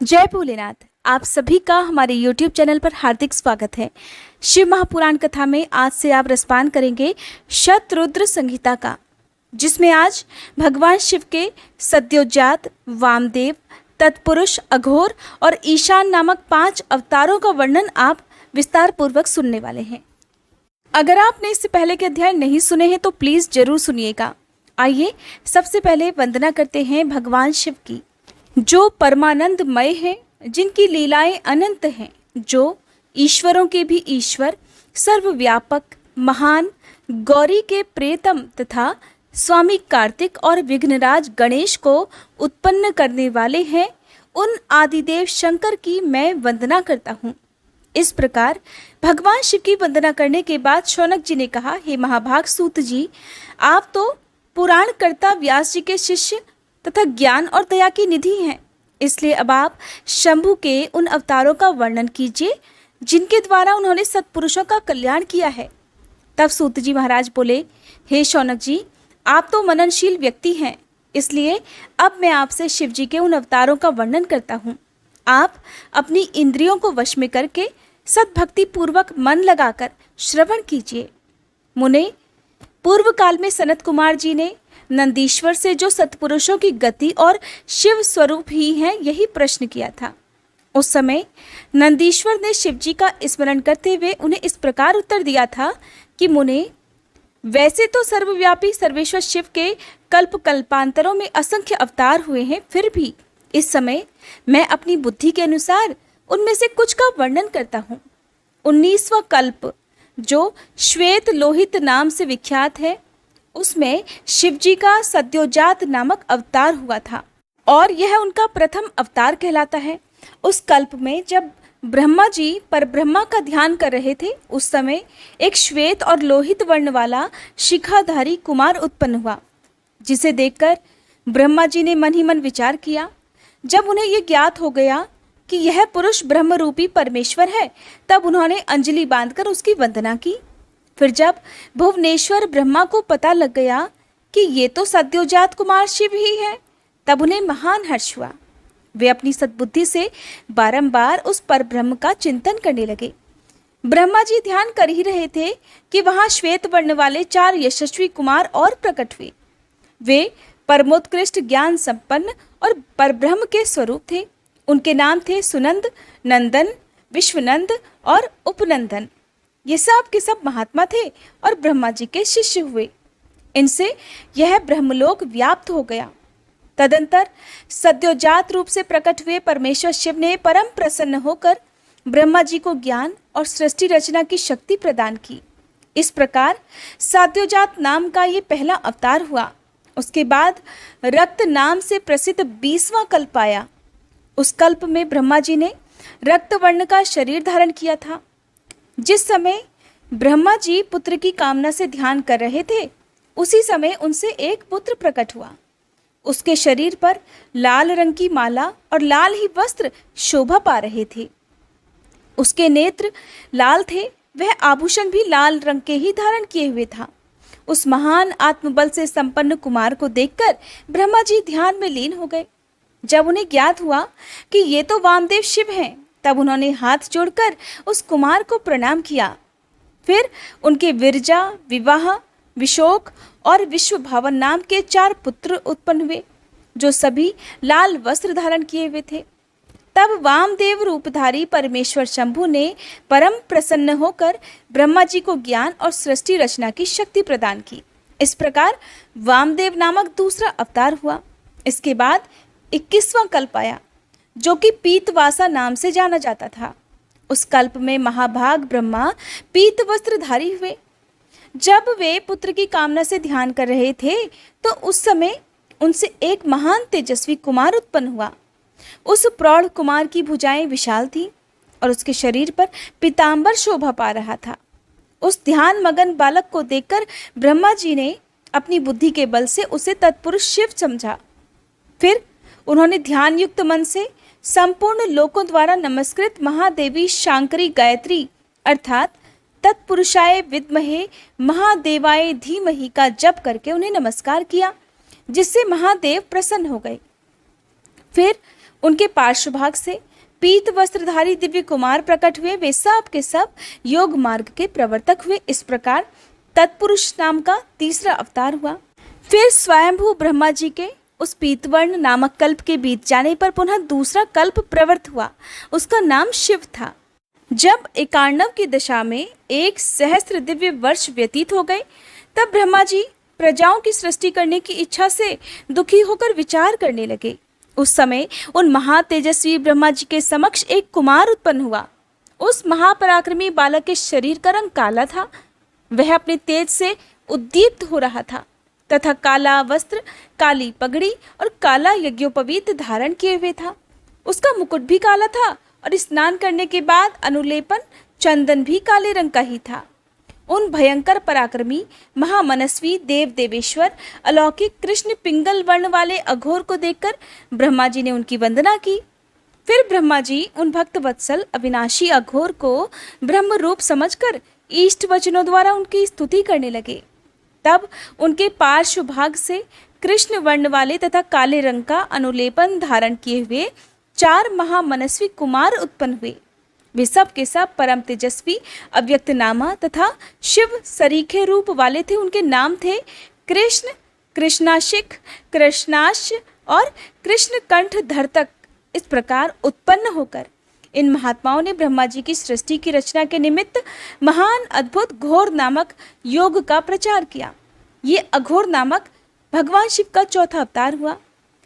जय भोलेनाथ। आप सभी का हमारे YouTube चैनल पर हार्दिक स्वागत है। शिव महापुराण कथा में आज से आप रसपान करेंगे शतरुद्र संहिता का, जिसमें आज भगवान शिव के सद्योजात, वामदेव, तत्पुरुष, अघोर और ईशान नामक 5 अवतारों का वर्णन आप विस्तार पूर्वक सुनने वाले हैं। अगर आपने इससे पहले के अध्याय नहीं सुने हैं तो प्लीज़ जरूर सुनिएगा। आइए सबसे पहले वंदना करते हैं भगवान शिव की, जो परमानंदमय हैं, जिनकी लीलाएं अनंत हैं, जो ईश्वरों के भी ईश्वर, सर्वव्यापक, महान, गौरी के प्रियतम तथा स्वामी कार्तिक और विघ्नराज गणेश को उत्पन्न करने वाले हैं। उन आदिदेव शंकर की मैं वंदना करता हूँ। इस प्रकार भगवान शिव की वंदना करने के बाद शौनक जी ने कहा, हे महाभाग सूत जी, आप तो पुराण कर्ता व्यास जी के शिष्य तथा ज्ञान और दया की निधि हैं। इसलिए अब आप शंभु के उन अवतारों का वर्णन कीजिए जिनके द्वारा उन्होंने सत्पुरुषों का कल्याण किया है। तब सूत जी महाराज बोले, हे शौनक जी, आप तो मननशील व्यक्ति हैं, इसलिए अब मैं आपसे शिव जी के उन अवतारों का वर्णन करता हूँ। आप अपनी इंद्रियों को वश में करके सद्भक्ति पूर्वक मन लगाकर श्रवण कीजिए। मुने, पूर्व काल में सनत कुमार जी ने नंदीश्वर से जो सत्पुरुषों की गति और शिव स्वरूप ही है यही प्रश्न किया था। उस समय नंदीश्वर ने शिव जी का स्मरण करते हुए उन्हें इस प्रकार उत्तर दिया था कि मुने, वैसे तो सर्वव्यापी सर्वेश्वर शिव के कल्प कल्पांतरों में असंख्य अवतार हुए हैं, फिर भी इस समय मैं अपनी बुद्धि के अनुसार उनमें से कुछ का वर्णन करता हूँ। 19वां कल्प, जो श्वेत लोहित नाम से विख्यात है, उसमें शिवजी का सद्योजात नामक अवतार हुआ था और यह उनका प्रथम अवतार कहलाता है। उस कल्प में जब ब्रह्मा जी परब्रह्मा का ध्यान कर रहे थे, उस समय एक श्वेत और लोहित वर्ण वाला शिखाधारी कुमार उत्पन्न हुआ, जिसे देखकर ब्रह्मा जी ने मन ही मन विचार किया। जब उन्हें यह ज्ञात हो गया कि यह पुरुष ब्रह्मरूपी परमेश्वर है, तब उन्होंने अंजलि बांधकर उसकी वंदना की। फिर जब भुवनेश्वर ब्रह्मा को पता लग गया कि ये तो सद्योजात कुमार शिव ही है, तब उन्हें महान हर्ष हुआ। वे अपनी सद्बुद्धि से बारंबार उस परब्रह्म का चिंतन करने लगे। ब्रह्मा जी ध्यान कर ही रहे थे कि वहां श्वेत वर्ण वाले 4 यशस्वी कुमार और प्रकट हुए। वे परमोत्कृष्ट ज्ञान संपन्न और परब्रह्म के स्वरूप थे। उनके नाम थे सुनंद, नंदन, विश्वनंद और उपनंदन। ये सब के सब महात्मा थे और ब्रह्मा जी के शिष्य हुए। इनसे यह ब्रह्मलोक व्याप्त हो गया। तदंतर सद्योजात रूप से प्रकट हुए परमेश्वर शिव ने परम प्रसन्न होकर ब्रह्मा जी को ज्ञान और सृष्टि रचना की शक्ति प्रदान की। इस प्रकार सद्योजात नाम का ये पहला अवतार हुआ। उसके बाद रक्त नाम से प्रसिद्ध 20वां कल्प आया। उस कल्प में ब्रह्मा जी ने रक्त वर्ण का शरीर धारण किया था। जिस समय ब्रह्मा जी पुत्र की कामना से ध्यान कर रहे थे, उसी समय उनसे एक पुत्र प्रकट हुआ। उसके शरीर पर लाल रंग की माला और लाल ही वस्त्र शोभा पा रहे थे। उसके नेत्र लाल थे, वह आभूषण भी लाल रंग के ही धारण किए हुए था। उस महान आत्मबल से संपन्न कुमार को देखकर ब्रह्मा जी ध्यान में लीन हो गए। जब उन्हें ज्ञात हुआ कि ये तो वामदेव शिव हैं, तब उन्होंने हाथ जोड़कर उस कुमार को प्रणाम किया। फिर उनके विरजा, विवाह, विशोक और विश्वभावन नाम के 4 पुत्र उत्पन्न हुए, जो सभी लाल वस्त्र धारण किए हुए थे। तब वामदेव रूपधारी परमेश्वर शंभु ने परम प्रसन्न होकर ब्रह्मा जी को ज्ञान और सृष्टि रचना की शक्ति प्रदान की। इस प्रकार वामदेव नामक दूसरा अवतार हुआ। इसके बाद 21वां कल्प आया, जो कि पीतवासा नाम से जाना जाता था। उस कल्प में महाभाग ब्रह्मा पीत वस्त्रधारी हुए। जब वे पुत्र की कामना से ध्यान कर रहे थे, तो उस समय उनसे एक महान तेजस्वी कुमार उत्पन्न हुआ। उस प्रौढ़ कुमार की भुजाएं विशाल थीं और उसके शरीर पर पीतांबर शोभा पा रहा था। उस ध्यान मगन बालक को देखकर ब्रह्मा जी ने अपनी बुद्धि के बल से उसे तत्पुरुष शिव समझा। फिर उन्होंने ध्यान युक्त मन से संपूर्ण लोकों द्वारा नमस्कृत महादेवी शांकरी गायत्री अर्थात तत्पुरुषाय विद्महे महादेवाय धीमहि का जप करके उन्हें नमस्कार किया, जिससे महादेव प्रसन्न हो गए। फिर उनके पार्श्वभाग से पीत वस्त्रधारी दिव्य कुमार प्रकट हुए। वे सब के सब योग मार्ग के प्रवर्तक हुए। इस प्रकार तत्पुरुष नाम का तीसरा अवतार हुआ। फिर स्वयंभू ब्रह्मा जी के उस पीतवर्ण नामक कल्प के बीत जाने पर पुनः दूसरा कल्प प्रवृत्त हुआ। उसका नाम शिव था। जब 91 की दशा में 1 सहस्त्र दिव्य वर्ष व्यतीत हो गए, तब ब्रह्मा जी प्रजाओं की सृष्टि करने की इच्छा से दुखी होकर विचार करने लगे। उस समय उन महातेजस्वी ब्रह्मा जी के समक्ष एक कुमार उत्पन्न हुआ। उस महापराक्रमी बालक के शरीर का रंग काला था। वह अपने तेज से उद्दीप्त हो रहा था तथा काला वस्त्र, काली पगड़ी और काला यज्ञोपवीत धारण किए हुए था। उसका मुकुट भी काला था और स्नान करने के बाद अनुलेपन चंदन भी काले रंग का ही था। उन भयंकर पराक्रमी महामनस्वी देव देवेश्वर अलौकिक कृष्ण पिंगल वर्ण वाले अघोर को देखकर ब्रह्मा जी ने उनकी वंदना की। फिर ब्रह्मा जी उन भक्त वत्सल अविनाशी अघोर को ब्रह्म रूप समझकर इष्ट वचनों द्वारा उनकी स्तुति करने लगे। तब उनके पार्श्व भाग से कृष्ण वर्ण वाले तथा काले रंग का अनुलेपन धारण किए हुए 4 महामनस्वी कुमार उत्पन्न हुए। वे सब के सब परम तेजस्वी अव्यक्त नामा तथा शिव सरीखे रूप वाले थे। उनके नाम थे कृष्ण, कृष्णाशिक, कृष्णाश और कृष्ण कंठ धरतक। इस प्रकार उत्पन्न होकर इन महात्माओं ने ब्रह्मा जी की सृष्टि की रचना के निमित्त महान अद्भुत घोर नामक योग का प्रचार किया। ये अघोर नामक भगवान शिव का चौथा अवतार हुआ।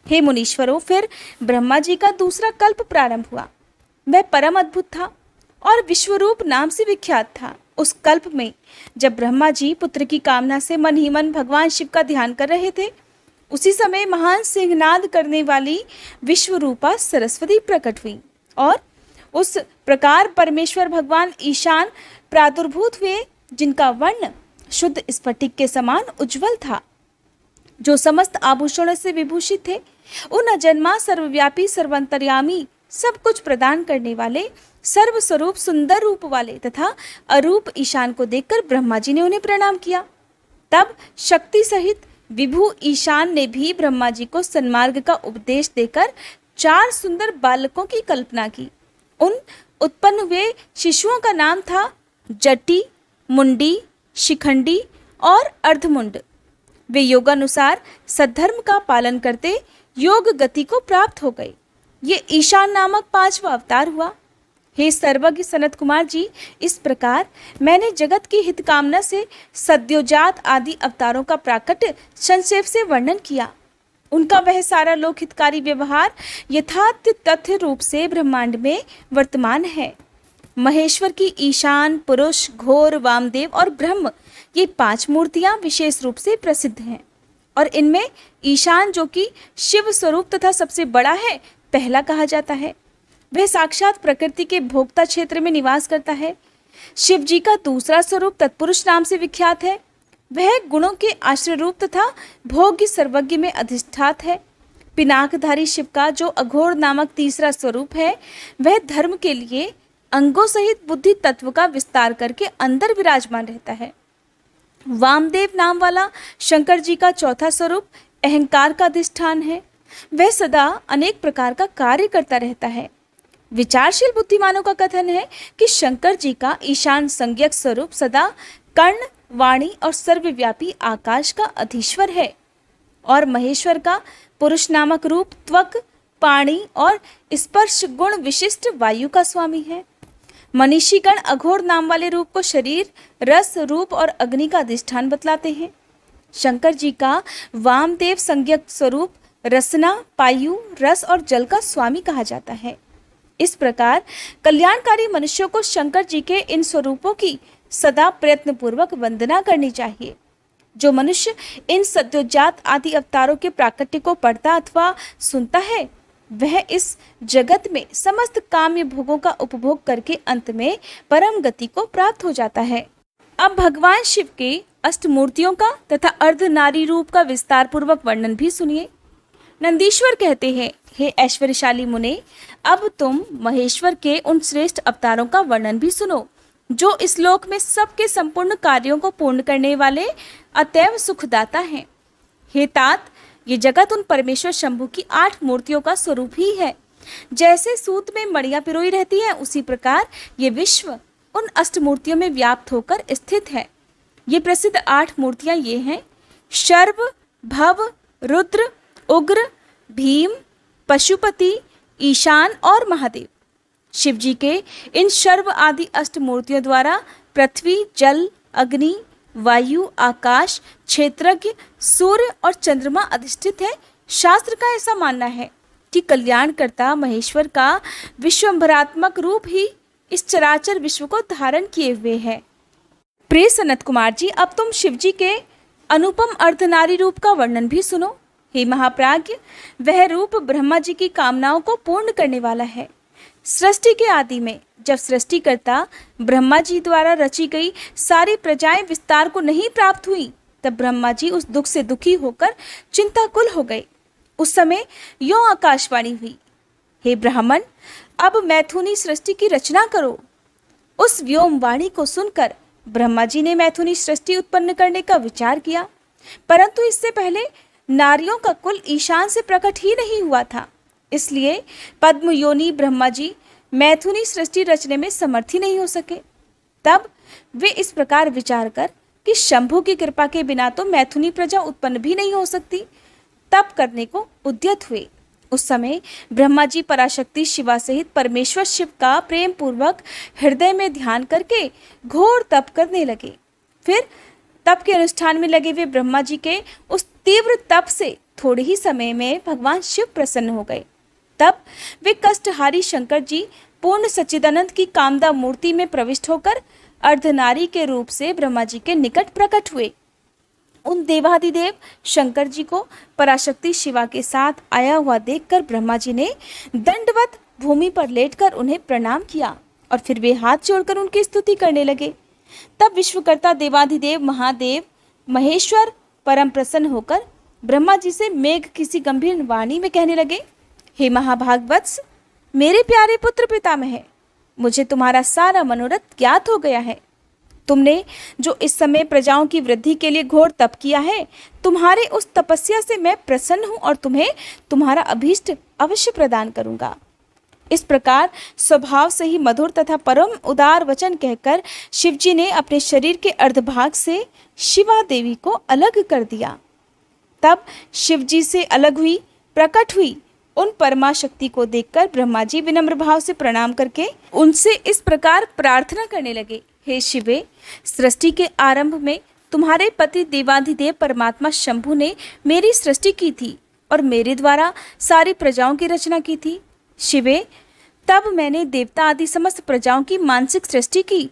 हे मुनीश्वरों, फिर ब्रह्मा जी का दूसरा कल्प प्रारंभ हुआ। वह परम अद्भुत था और विश्वरूप नाम से विख्यात था। उस कल्प में जब ब्रह्मा जी पुत्र की कामना से मन ही मन भगवान शिव का ध्यान कर रहे थे, उसी समय महान सिंहनाद करने वाली विश्वरूपा सरस्वती प्रकट हुई और उस प्रकार परमेश्वर भगवान ईशान प्रादुर्भूत हुए, जिनका वर्ण शुद्ध स्फटिक के समान उज्जवल था, जो समस्त आभूषणों से विभूषित थे। उन अजन्मा सर्वव्यापी सर्वांतर्यामी सब कुछ प्रदान करने वाले सर्वस्वरूप सुंदर रूप वाले तथा अरूप ईशान को देखकर ब्रह्मा जी ने उन्हें प्रणाम किया। तब शक्ति सहित विभु ईशान ने भी ब्रह्मा जी को सन्मार्ग का उपदेश देकर 4 सुंदर बालकों की कल्पना की। उन उत्पन्न हुए शिशुओं का नाम था जटी, मुंडी, शिखंडी और अर्धमुंड। वे योगानुसार सद्धर्म का पालन करते योग गति को प्राप्त हो गए। ये ईशान नामक 5वां अवतार हुआ। हे सर्वज्ञ सनत कुमार जी, इस प्रकार मैंने जगत की हित कामना से सद्योजात आदि अवतारों का प्राकट्य संक्षेप से वर्णन किया। उनका वह सारा लोक हितकारी व्यवहार यथार्थ तथ्य रूप से ब्रह्मांड में वर्तमान है। महेश्वर की ईशान, पुरुष, घोर, वामदेव और ब्रह्म, ये 5 मूर्तियां विशेष रूप से प्रसिद्ध हैं और इनमें ईशान, जो कि शिव स्वरूप तथा सबसे बड़ा है, पहला कहा जाता है। वह साक्षात प्रकृति के भोक्ता क्षेत्र में निवास करता है। शिव जी का दूसरा स्वरूप तत्पुरुष नाम से विख्यात है। वह गुणों के आश्रय रूप तथा भोग्य सर्वज्ञ में अधिष्ठात है। पिनाकधारी शिव का जो अघोर नामक तीसरा स्वरूप है, वह धर्म के लिए अंगों सहित बुद्धि तत्व का विस्तार करके अंदर विराजमान रहता है। वामदेव नाम वाला शंकर जी का चौथा स्वरूप अहंकार का अधिष्ठान है। वह सदा अनेक प्रकार का कार्य करता रहता है। विचारशील बुद्धिमानों का कथन है कि शंकर जी का ईशान संज्ञक स्वरूप सदा कर्ण, वाणी और सर्वव्यापी आकाश का अधीश्वर है और महेश्वर का पुरुष नामक रूप त्वक, पाणी और स्पर्श गुण विशिष्ट वायु का स्वामी है। मनीषीगण अघोर नाम वाले रूप को शरीर, रस, रूप और अग्नि का अधिष्ठान बतलाते हैं। शंकर जी का वामदेव संज्ञक स्वरूप रसना, पायु, रस और जल का स्वामी कहा जाता है। इस प्रकार कल्याणकारी मनुष्यों को शंकर जी के इन स्वरूपों की सदा प्रयत्न पूर्वक वंदना करनी चाहिए। जो मनुष्य इन सद्योजात आदि अवतारों के प्राकट्य को पढ़ता अथवा सुनता है, वह इस जगत में समस्त काम्य भोगों का उपभोग करके अंत में परम गति को प्राप्त हो जाता है। अब भगवान शिव के अष्टमूर्तियों का तथा अर्धनारी रूप का विस्तार पूर्वक वर्णन भी सुनिए। नंदीश्वर कहते हैं, हे ऐश्वर्यशाली मुने, अब तुम महेश्वर के उन श्रेष्ठ अवतारों का वर्णन भी सुनो, जो इस लोक में सबके संपूर्ण कार्यों को पूर्ण करने वाले अतैव सुखदाता हैं। हे तात, ये जगत उन परमेश्वर शंभु की 8 मूर्तियों का स्वरूप ही है। जैसे सूत में मणियां पिरोई रहती है, उसी प्रकार ये विश्व उन अष्टमूर्तियों में व्याप्त होकर स्थित है। ये प्रसिद्ध 8 मूर्तियां ये हैं: शर्व, भव, रुद्र, उग्र, भीम, पशुपति, ईशान और महादेव। शिव जी के इन शर्व आदि अष्टमूर्तियों द्वारा पृथ्वी, जल, अग्नि, वायु, आकाश, क्षेत्रज्ञ, सूर्य और चंद्रमा अधिष्ठित है। शास्त्र का ऐसा मानना है कि कल्याणकर्ता महेश्वर का विश्वंभरात्मक रूप ही इस चराचर विश्व को धारण किए हुए है। प्रिय सनत कुमार जी, अब तुम शिव जी के अनुपम अर्धनारी रूप का वर्णन भी सुनो। हे महाप्राज्ञ, वह रूप ब्रह्मा जी की कामनाओं को पूर्ण करने वाला है। सृष्टि के आदि में जब सृष्टिकर्ता ब्रह्मा जी द्वारा रची गई सारी प्रजाएं विस्तार को नहीं प्राप्त हुई, तब ब्रह्मा जी उस दुख से दुखी होकर चिंताकुल हो गए। उस समय यों आकाशवाणी हुई: हे ब्राह्मण, अब मैथुनी सृष्टि की रचना करो। उस व्योम वाणी को सुनकर ब्रह्मा जी ने मैथुनी सृष्टि उत्पन्न करने का विचार किया, परंतु इससे पहले नारियों का कुल ईशान से प्रकट ही नहीं हुआ था। इसलिए पद्म योनि ब्रह्मा जी मैथुनी सृष्टि रचने में समर्थ ही नहीं हो सके। तब वे इस प्रकार विचार कर कि शंभु की कृपा के बिना तो मैथुनी प्रजा उत्पन्न भी नहीं हो सकती, तप करने को उद्यत हुए। उस समय ब्रह्मा जी पराशक्ति शिवा सहित परमेश्वर शिव का प्रेम पूर्वक हृदय में ध्यान करके घोर तप करने लगे। फिर तप के अनुष्ठान में लगे हुए ब्रह्मा जी के उस तीव्र तप से थोड़े ही समय में भगवान शिव प्रसन्न हो गए। तब वे कष्टहारी शंकर जी पूर्ण सच्चिदानंद की कामदा मूर्ति में प्रविष्ट होकर अर्धनारी के रूप से ब्रह्मा जी के निकट प्रकट हुए। उन देवाधिदेव शंकर जी को पराशक्ति शिवा के साथ आया हुआ देखकर ब्रह्मा जी ने दंडवत भूमि पर लेटकर उन्हें प्रणाम किया और फिर वे हाथ जोड़कर उनकी स्तुति करने लगे। तब विश्वकर्ता देवाधिदेव महादेव महेश्वर परम प्रसन्न होकर ब्रह्मा जी से मेघ किसी गंभीर वाणी में कहने लगे: हे महाभागवत्स, मेरे प्यारे पुत्र पितामह, मुझे तुम्हारा सारा मनोरथ ज्ञात हो गया है। तुमने जो इस समय प्रजाओं की वृद्धि के लिए घोर तप किया है, तुम्हारे उस तपस्या से मैं प्रसन्न हूं और तुम्हें तुम्हारा अभीष्ट अवश्य प्रदान करूंगा। इस प्रकार स्वभाव से ही मधुर तथा परम उदार वचन कहकर शिवजी ने अपने शरीर के अर्धभाग से शिवा देवी को अलग कर दिया। तब शिवजी से अलग हुई प्रकट हुई उन परमा शक्ति को देखकर ब्रह्मा जी विनम्र भाव से प्रणाम करके उनसे इस प्रकार प्रार्थना करने लगे: हे शिवे, सृष्टि के आरंभ में तुम्हारे पति देवाधिदेव परमात्मा शंभु ने मेरी सृष्टि की थी और मेरे द्वारा सारी प्रजाओं की रचना की थी। शिवे, तब मैंने देवता आदि समस्त प्रजाओं की मानसिक सृष्टि की,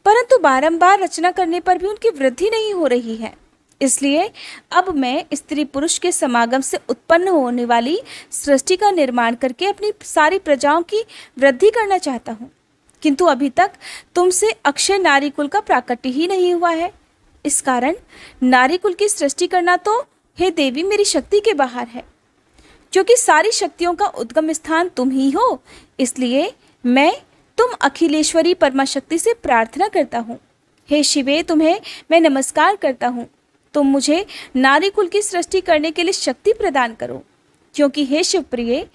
परंतु बारंबार रचना करने पर भी उनकी वृद्धि नहीं हो रही है। इसलिए अब मैं स्त्री पुरुष के समागम से उत्पन्न होने वाली सृष्टि का निर्माण करके अपनी सारी प्रजाओं की वृद्धि करना चाहता हूँ, किंतु अभी तक तुमसे अक्षय नारी कुल का प्राकट्य ही नहीं हुआ है। इस कारण नारी कुल की सृष्टि करना तो हे देवी मेरी शक्ति के बाहर है। क्योंकि सारी शक्तियों का उद्गम स्थान तुम ही हो, इसलिए मैं तुम अखिलेश्वरी परमा शक्ति से प्रार्थना करता हूँ। हे शिवे, तुम्हें मैं नमस्कार करता हूँ। तुम मुझे नारी कुल की सृष्टि करने के लिए शक्ति प्रदान करो, क्योंकि हे शिवप्रिय,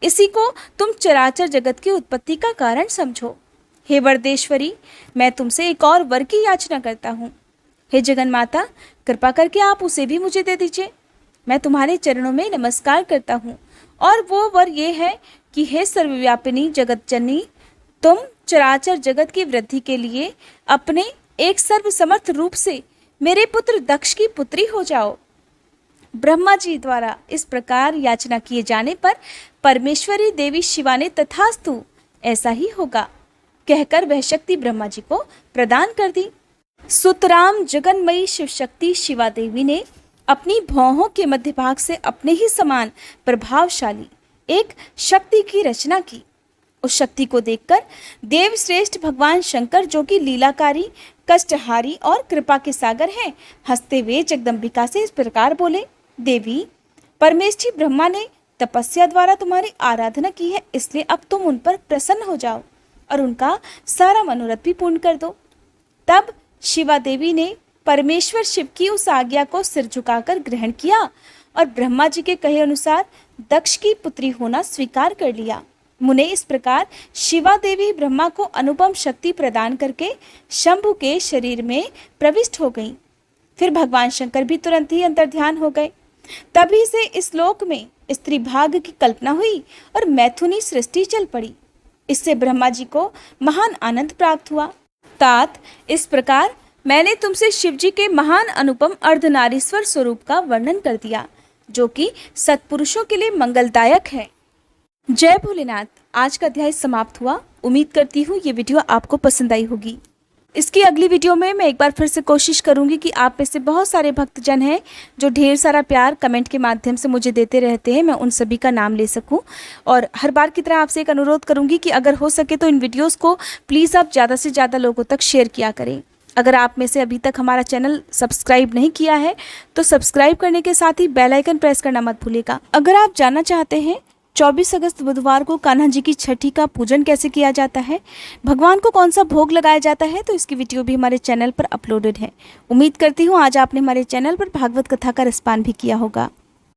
इसी को तुम चराचर जगत की उत्पत्ति का कारण समझो। हे वरदेश्वरी, मैं तुमसे एक और वर की याचना करता हूँ। हे जगन्माता, कृपा करके आप उसे भी मुझे दे दीजिए। मैं तुम्हारे चरणों में नमस्कार करता हूँ, और वो वर ये है कि हे सर्वव्यापिनी जगत जननी, तुम चराचर जगत की वृद्धि के लिए अपने एक सर्वसमर्थ रूप से मेरे पुत्र दक्ष की पुत्री हो जाओ। ब्रह्मा जी द्वारा इस प्रकार याचना किए जाने पर परमेश्वरी देवी शिवा ने तथास्तु ऐसा ही होगा कहकर वह शक्ति ब्रह्मा जी को प्रदान कर दी। सुतराम जगन्मयी शिव शक्ति शिवा देवी ने अपनी भौहों के मध्य भाग से अपने ही समान प्रभावशाली एक शक्ति की रचना की। उस शक्ति को देखकर देव श्रेष्ठ भगवान शंकर, जो कि लीलाकारी, कष्टहारी और कृपा के सागर हैं, हंसते हुए जगदम्बिका से इस प्रकार बोले: देवी, परमेष्ठी ब्रह्मा ने तपस्या द्वारा तुम्हारी आराधना की है, इसलिए अब तुम उन पर प्रसन्न हो जाओ और उनका सारा मनोरथ भी पूर्ण कर दो। तब शिवा देवी ने परमेश्वर शिव की उस आज्ञा को सिर झुकाकर ग्रहण किया और ब्रह्मा जी के कहे अनुसार दक्ष की पुत्री होना स्वीकार कर लिया। मुने इस प्रकार शिवा देवी ब्रह्मा को अनुपम शक्ति प्रदान करके शंभु के शरीर में प्रविष्ट हो गई। फिर भगवान शंकर भी तुरंत ही अंतर्ध्यान हो गए। तभी से इस लोक में स्त्री भाग की कल्पना हुई और मैथुनी सृष्टि चल पड़ी। इससे ब्रह्मा जी को महान आनंद प्राप्त हुआ। तात इस प्रकार मैंने तुमसे शिव जी के महान अनुपम अर्धनारीश्वर स्वरूप का वर्णन कर दिया, जो कि सत्पुरुषों के लिए मंगलदायक है। जय भोलेनाथ। आज का अध्याय समाप्त हुआ। उम्मीद करती हूँ ये वीडियो आपको पसंद आई होगी। इसकी अगली वीडियो में मैं एक बार फिर से कोशिश करूंगी कि आप में से बहुत सारे भक्तजन हैं जो ढेर सारा प्यार कमेंट के माध्यम से मुझे देते रहते हैं, मैं उन सभी का नाम ले सकूं। और हर बार की तरह आपसे एक अनुरोध करूंगी कि अगर हो सके तो इन वीडियोस को प्लीज़ आप ज़्यादा से ज़्यादा लोगों तक शेयर किया करें। अगर आप में से अभी तक हमारा चैनल सब्सक्राइब नहीं किया है तो सब्सक्राइब करने के साथ ही बेल आइकन प्रेस करना मत भूलिएगा। अगर आप जानना चाहते हैं 24 अगस्त बुधवार को कान्हा जी की छठी का पूजन कैसे किया जाता है, भगवान को कौन सा भोग लगाया जाता है, तो इसकी वीडियो भी हमारे चैनल पर अपलोडेड है। उम्मीद करती हूँ आज आपने हमारे चैनल पर भागवत कथा का रसपान भी किया होगा।